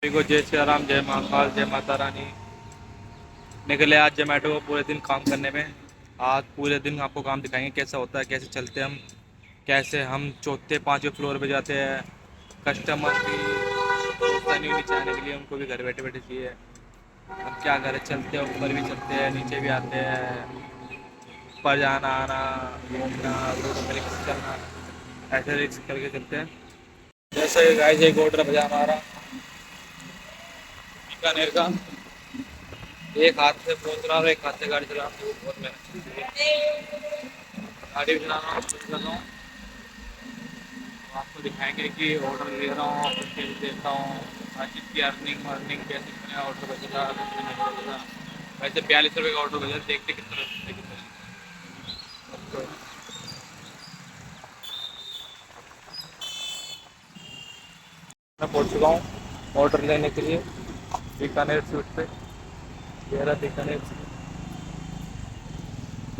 सभी को जय श्री राम, जय महाकाल, जय माता रानी। निकले आज जोमेटो को पूरे दिन काम करने में। आज पूरे दिन आपको काम दिखाएंगे कैसा होता है, कैसे चलते हैं हम, कैसे हम चौथे पाँचवें फ्लोर पे जाते हैं। कस्टमर भी सोचता नहीं नीचे आने के लिए, उनको भी घर बैठे बैठे चाहिए। हम क्या करें, चलते हैं, ऊपर भी चलते हैं, नीचे भी आते हैं। ऊपर जाना आना, घूमना, रोड पर चलना, ऐसे रिस्क करके चलते हैं। जैसे गाइस एक ऑर्डर बजा हमारा बीकानेर का। एक हाथ से फोन चला रहा हूँ, एक हाथ से गाड़ी चला रहा हूँ, बहुत मेहनत चल रही है। गाड़ी भी चला रहा हूँ, कुछ कर रहा हूँ। तो आपको दिखाएंगे कि ऑर्डर ले रहा हूँ, फिर कैसे देता हूँ, हर चीज़ की अर्निंग वर्निंग कैसे मैंने ऑर्डर बचेगा, कितने नहीं बचेगा। वैसे 42 रुपये का ऑर्डर बचा, देखते कितना बचते कितना नहीं। मैं पहुँच चुका हूँ ऑर्डर लेने के लिए बीकानेर स्वीट पे। ये रहा बीकानेर,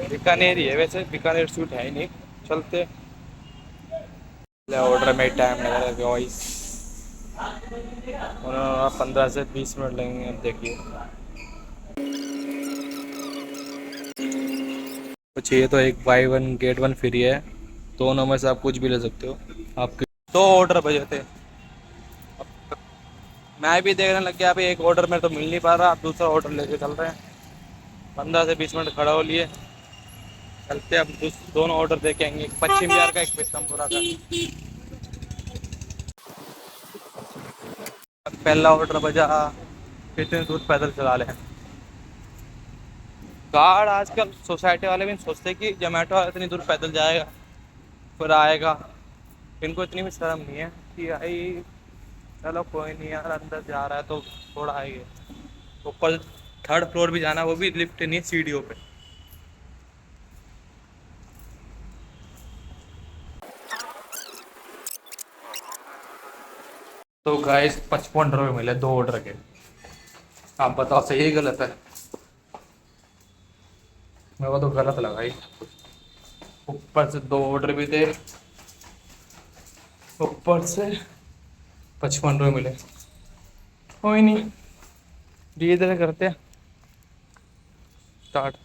बीकानेर ही है वैसे, बीकानेर स्वीट है ही नहीं। चलते ऑर्डर में टाइम लगा रहेगा वॉइस, 15 से 20 मिनट लगेंगे। अब देखिए कुछ, ये तो एक by one get one free है, दोनों में से आप कुछ भी ले सकते हो। आपके दो ऑर्डर बचे थे, मैं भी देखने लग गया अभी एक ऑर्डर में तो मिल नहीं पा रहा, आप दूसरा ऑर्डर लेके चल रहे हैं। 15 से 20 मिनट खड़ा हो लिए, चलते अब दोनों ऑर्डर दे के आएंगे, एक पश्चिम बिहार का, एक पीतमपुरा का। पहला ऑर्डर बजा, कितने दूर पैदल चला ले। कार आजकल सोसाइटी वाले भी नहीं सोचते कि जोमेटो वाला इतनी दूर पैदल जाएगा फिर आएगा। इनको इतनी भी शर्म नहीं है कि भाई चलो कोई नहीं यार, अंदर जा रहा है तो थोड़ा आएगा। ऊपर थर्ड फ्लोर भी जाना, वो भी लिफ्ट नहीं, सीढ़ियों पे। तो गाइस 55 रुपये मिले दो ऑर्डर के। आप बताओ सही है गलत है? मेरे को तो गलत लगा ही। ऊपर से दो ऑर्डर भी थे, ऊपर से 55 रुपये मिले। कोई नहीं, धीरे धीरे करते हैं स्टार्ट।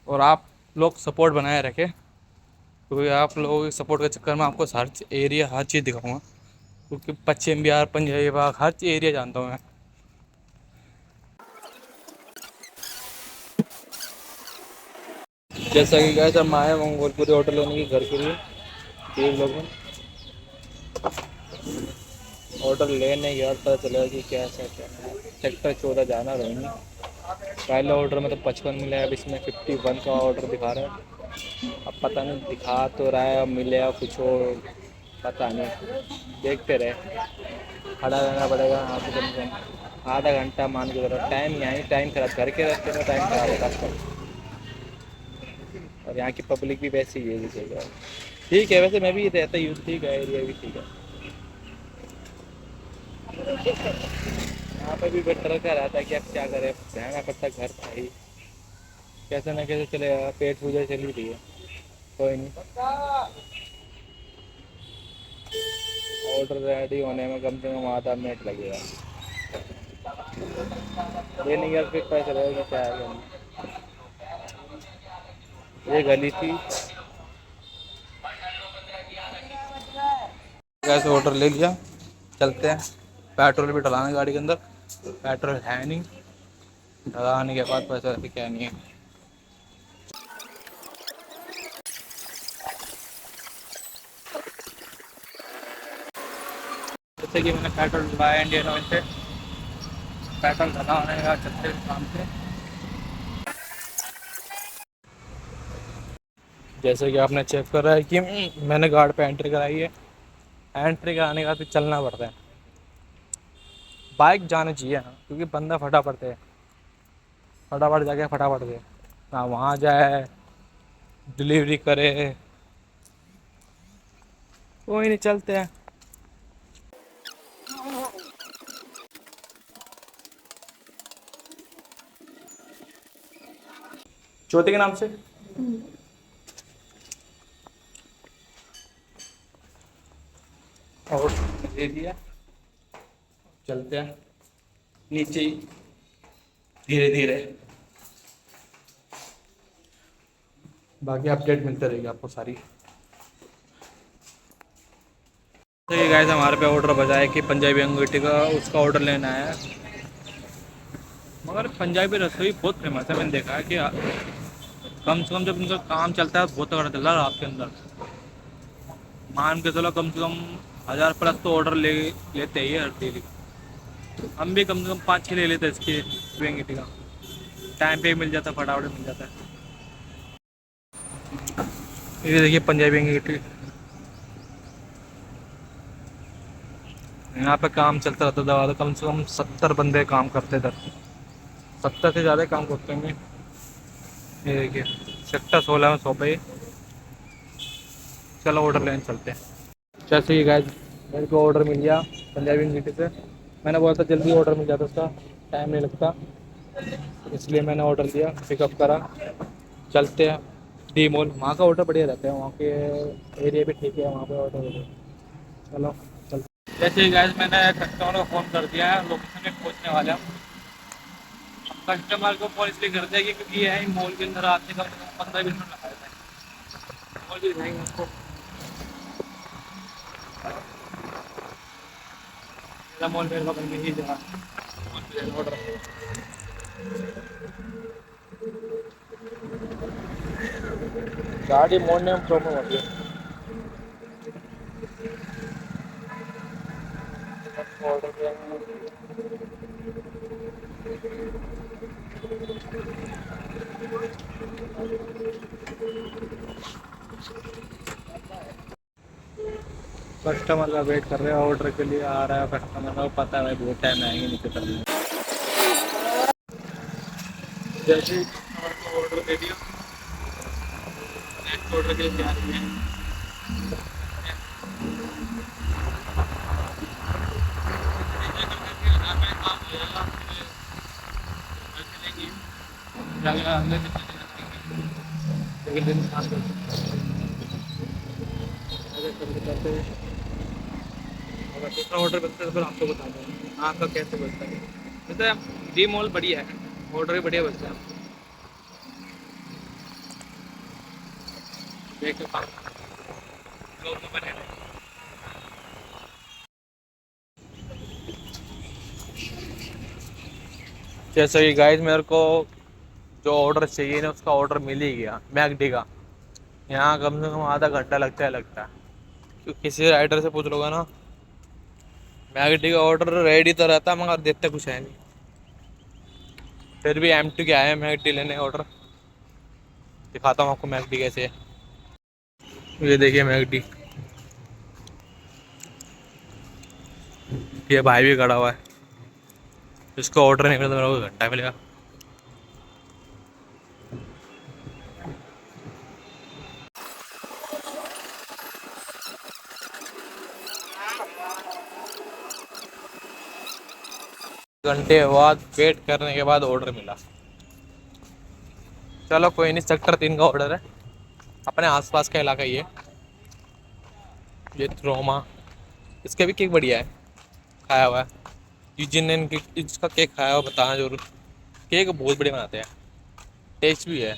और आप लोग सपोर्ट बनाए रखें, क्योंकि आप लोगों के सपोर्ट के चक्कर में आपको हर एरिया, हर चीज़ दिखाऊंगा। क्योंकि पश्चिम बिहार, पंजाबी बाग, हर एरिया जानता हूँ मैं। जैसा कि गए हम आए मंगोलपुरी होटल लेने की घर के लिए, 3 लोग हैं। ऑर्डर लेने के बाद पता चला कि कैसा क्या है। सेक्टर 14 जाना रहेंगे। पहले ऑर्डर में तो 55 मिला है, अब इसमें 51 का ऑर्डर दिखा रहा है। अब पता नहीं दिखा तो रहा है, अब मिलेगा कुछ और पता नहीं, देखते रहे। खड़ा रहना पड़ेगा यहाँ पे कम से कम आधा घंटा, मान के चलो। टाइम यहाँ ही टाइम खराब, घर के रास्ते में टाइम खराब होता है। और यहाँ की पब्लिक भी वैसी ही है जगह। ठीक है, वैसे मैं भी रहता यूँ, ठीक है, एरिया भी ठीक है। यहाँ पे भी बेटर का रहता है कि अब क्या करें, रहना पड़ता, घर था ही, कैसे ना कैसे चलेगा, पेट पूजा चल ही रही है। कोई नहीं, ऑर्डर रेडी होने में कम से कम आधा मिनट लगेगा। लेने के फिर पता चलेगा कि क्या है क्या नहीं। ये गली थी। कैसे ऑर्डर ले लिया, चलते हैं। पेट्रोल भी डलाना है गाड़ी के अंदर, पेट्रोल है नहीं। डलाने के बाद पता चला कि क्या नहीं है। जैसे कि मैंने पेट्रोल डलवाया इंडियन ऑयल से, पेट्रोल डला होने का चलते काम से। जैसे कि आपने चेक कर रहा है कि मैंने गार्ड पे एंट्री कराई है। एंट्री कराने के बाद फिर चलना पड़ता है। बाइक जाना चाहिए ना, क्योंकि बंदा फटाफट है, फटाफट जाके फटाफट दे ना, वहाँ जाए डिलीवरी करे। कोई नहीं, चलते हैं। ज्योति के नाम से और दे दिया। चलते हैं नीचे ही धीरे धीरे, बाकी अपडेट मिलते रहेगी आपको सारी। तो ये गाइस हमारे पे ऑर्डर बजा है कि पंजाबी अंगूठी का, उसका ऑर्डर लेना है। मगर पंजाबी रसोई बहुत फेमस है, मैंने देखा है कि कम से कम जब उनका काम चलता है बहुत तगड़ा चलता है रात के अंदर। मान के चलो कम से कम 1000 प्लस तो ऑर्डर लेते ही है हर डेली। हम भी कम से कम 5-6 ले लेते हैं इसकी अंगूठी का, टाइम पे मिल जाता है, फटाफट मिल जाता है। ये देखिए पंजाबी अंगूठी, यहाँ पे काम चलता रहता दवा, तो कम से कम 70 बंदे काम करते इधर, 70 से ज़्यादा काम करते होंगे। ये देखिए सेक्टर 16 में शॉप है। चलो ऑर्डर लेने चलते हैं। जैसे कि गाइस मेरे को ऑर्डर मिल गया पंजाबी अंगूठी से। मैंने बोला था जल्दी ऑर्डर मिल जाता, उसका टाइम नहीं लगता, इसलिए मैंने ऑर्डर दिया, पिकअप करा। चलते हैं डी मॉल, वहाँ का ऑर्डर बढ़िया रहता है, वहाँ के एरिया भी ठीक है, वहाँ पे ऑर्डर। चलो चलते। जैसे ही गाइस मैंने कस्टमर को फ़ोन कर दिया है, लोकेशन पे पहुँचने वाले हम। कस्टमर को फ़ोन इसलिए कर दिया क्योंकि ये है मॉल के अंदर आते कम से कम 15-20 मिनट लगा देता है। मॉल भी दिखाएंगे आपको, मॉल मेरे बगल में ही जगह ऑर्डर। गाड़ी मोड़ने में प्रॉब्लम होती है। ऑर्डर किया कस्टमर का वेट कर रहे हैं, ऑर्डर के लिए आ रहा है कस्टमर का, पता है भाई बहुत टाइम आएंगे नीचे करने। जैसे ही कस्टमर को ऑर्डर दे दिया, नेक्स्ट ऑर्डर के लिए तैयार हुए हैं। अगर दूसरा ऑर्डर बनता है तो फिर आपको बता दें आपका कैसे बनता है। वैसे डी मॉल बढ़िया है, ऑर्डर भी बढ़िया बनता है। देख लोग तो बने। जैसे कि गाइस मेरे को जो ऑर्डर चाहिए ना उसका ऑर्डर मिल ही गया मैकडी का। यहाँ कम से कम आधा घंटा लगता है क्योंकि किसी राइडर से पूछ लोगे ना, मैकडी का ऑर्डर रेडी तो रहता है मगर देते कुछ है नहीं। फिर भी M2 के आए हैं मैकडी लेने ऑर्डर। दिखाता हूँ आपको मैकडी कैसे है। ये देखिए मैकडी, ये भाई भी खड़ा हुआ है, इसको ऑर्डर नहीं करता मेरे को घंटा मिलेगा। घंटे बाद वेट करने के बाद ऑर्डर मिला। चलो कोई नहीं, सेक्टर 3 का ऑर्डर है, अपने आसपास का इलाका ही है। ये ट्रोमा, इसका भी केक बढ़िया है, खाया हुआ है। जिनने इसका केक खाया हुआ बताना जरूर, केक बहुत बढ़िया बनाते हैं, टेस्ट भी है।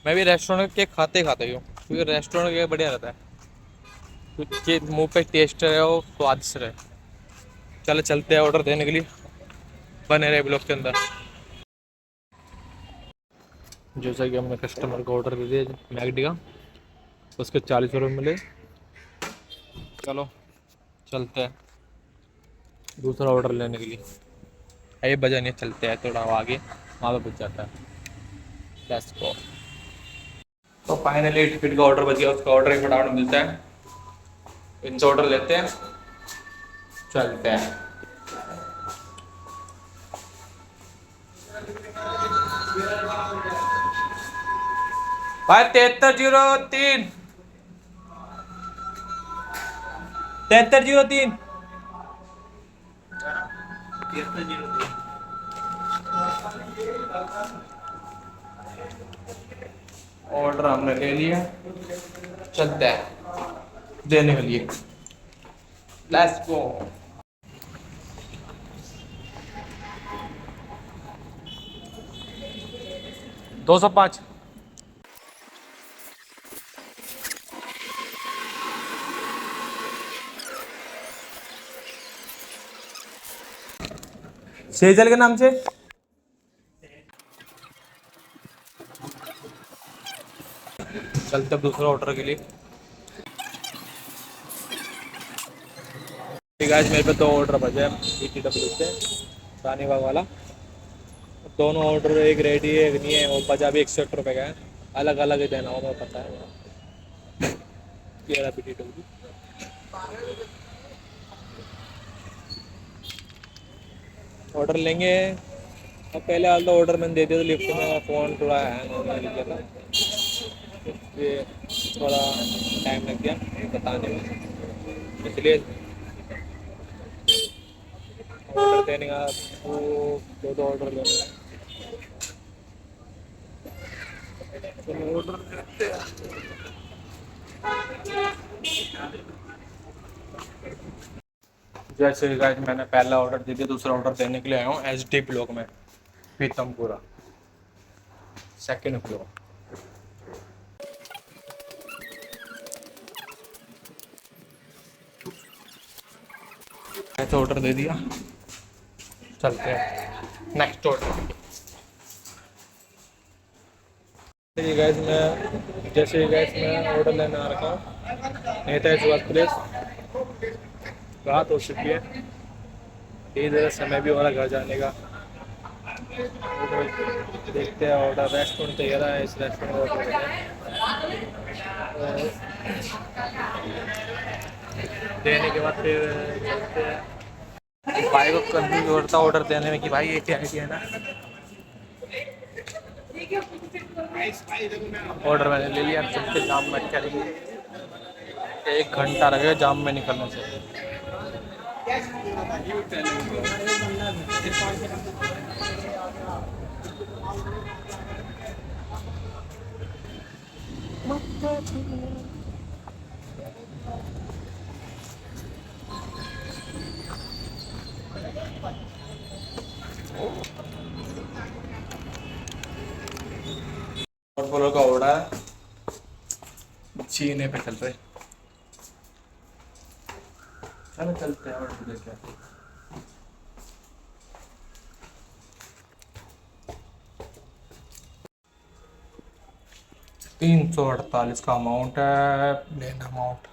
मैं भी रेस्टोरेंट का केक खाते ही हूँ क्योंकि रेस्टोरेंट का केक बढ़िया रहता है, क्योंकि मुँह पे टेस्ट रहे हो स्वादिष्ट रहे। चलो चलते हैं ऑर्डर देने के लिए, बने रहे ब्लॉग के अंदर। जैसा कि हमने कस्टमर को ऑर्डर दे दिया मैकडी का, उसके 40 रुपये मिले। चलो चलते हैं दूसरा ऑर्डर लेने के लिए। ये बजा नहीं, चलते हैं थोड़ा आगे, वहाँ पे बच जाता है। Let's go. तो फाइनली टिकट का ऑर्डर बच गया, उसका ऑर्डर ही फटाफट मिलता है। इनसे ऑर्डर लेते हैं, चलते हैं। भाई 7303 7303 ऑर्डर हमने ले लिया, चलते हैं देने के लिए। Let's go. 205। सेजल के नाम से चलते अब दूसरे ऑर्डर के लिए। गाइस मेरे पे 2 ऑर्डर बचे हैं BTW से, रानीबाग वाला। दोनों ऑर्डर, एक रेडी है एक नहीं है, वो बचा भी 61 रुपये का है। अलग अलग ही देना हो, मैं पता है। ये रहा BTW। ऑर्डर लेंगे। अब पहले वाला तो ऑर्डर मैंने दे दिया, तो लिफ्ट में फ़ोन थोड़ा हैंग होने लग गया था, इसलिए थोड़ा टाइम लग गया बताने में। इसलिए ऑर्डर देने का वो 2 ऑर्डर लेने का। चलो ऑर्डर करते हैं। जैसे गाइस मैंने पहला ऑर्डर दे दिया, दूसरा ऑर्डर देने के लिए आया हूँ SD ब्लॉक में, पीतमपुरा 2nd फ्लोर। ऐसा ऑर्डर दे दिया, चलते हैं नेक्स्ट ऑर्डर। देखिए गाइस मैं ऑर्डर लेने आ रखा हूँ नेताजी सुभाष प्लेस। रात हो चुकी है, धीरे धीरे समय भी हो रहा घर जाने का। देखते हैं ऑर्डर, रेस्टोरेंट तैयार है, इस रेस्टोरेंट में ऑर्डर देने के बाद फिर चलते हैं। भाई को कंफ्यूज होता ऑर्डर देने में कि भाई ये क्या है ना। ऑर्डर मैंने ले लिया, चलते जाम में चलेंगे। 1 घंटा लगेगा जाम में निकलने से। फॉलो का ऑर्डर चीने पे चल रहे। चलो चलते हैं ऑर्डर लेके। 348 का अमाउंट है, प्लेन अमाउंट।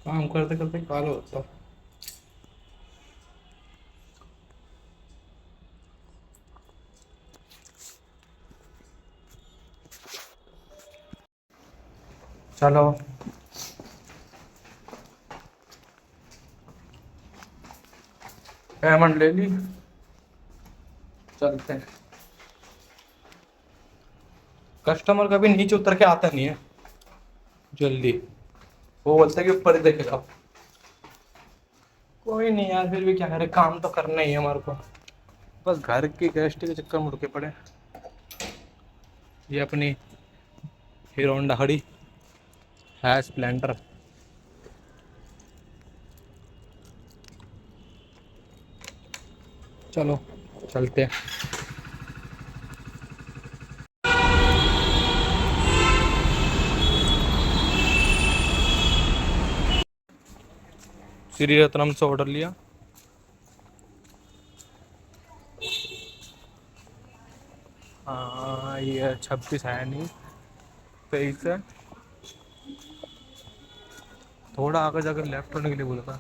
काम करते करते कालो होता। चलो पेमेंट ले ली, चलते हैं। कस्टमर कभी नीचे उतर के आता नहीं है जल्दी, वो बोलता है कि ऊपर ही देखे जाओ। कोई नहीं यार, फिर भी क्या करे, काम तो करना ही है हमारे को। बस घर की गृहस्थी के चक्कर मुड़ के पड़े। ये अपनी हीरो होंडा खड़ी है, स्प्लेंडर। चलो चलते हैं। श्री रत्नम से ऑर्डर लिया। हाँ ये 26 है नहीं, 23 है। थोड़ा आगे जाकर लेफ्ट होने के लिए बोला था।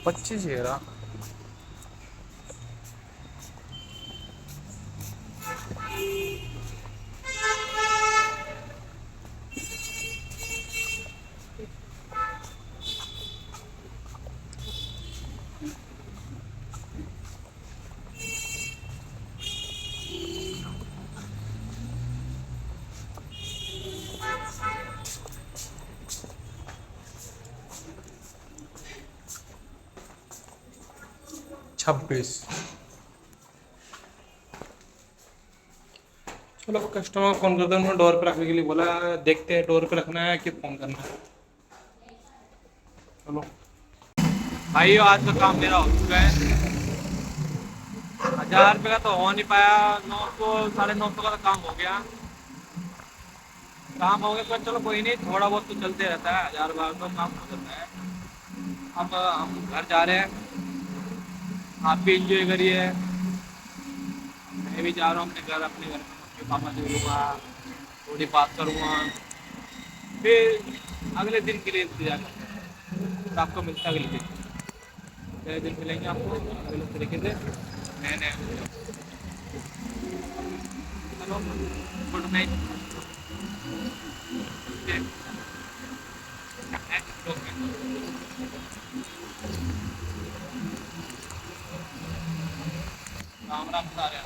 पच्चीस ही रहा। 26। चलो कस्टमर को फोन करते हैं, उन्होंने डोर पे रखने के लिए बोला, देखते हैं डोर पे रखना है कि फोन करना है। चलो भाई आज का काम मेरा हो चुका है। 1000 रुपये का तो हो नहीं पाया, 900 950 का तो काम हो गया। काम हो गया पर चलो कोई नहीं, थोड़ा बहुत तो चलते रहता है, 1000 1200 काम हो जाता है। अब हम घर जा रहे हैं, आप भी इंजॉय करिए। मैं भी जा रहा हूँ अपने घर में मम्मी पापा से मिलूँगा, थोड़ी बात करूँगा, फिर अगले दिन के लिए इंतजार करते हैं। फिर आपको मिलता है अगले दिन, अगले दिन मिलेंगे आपको अगले तरीके से नए नए। चलो गुड नाइट। राम राम सारे।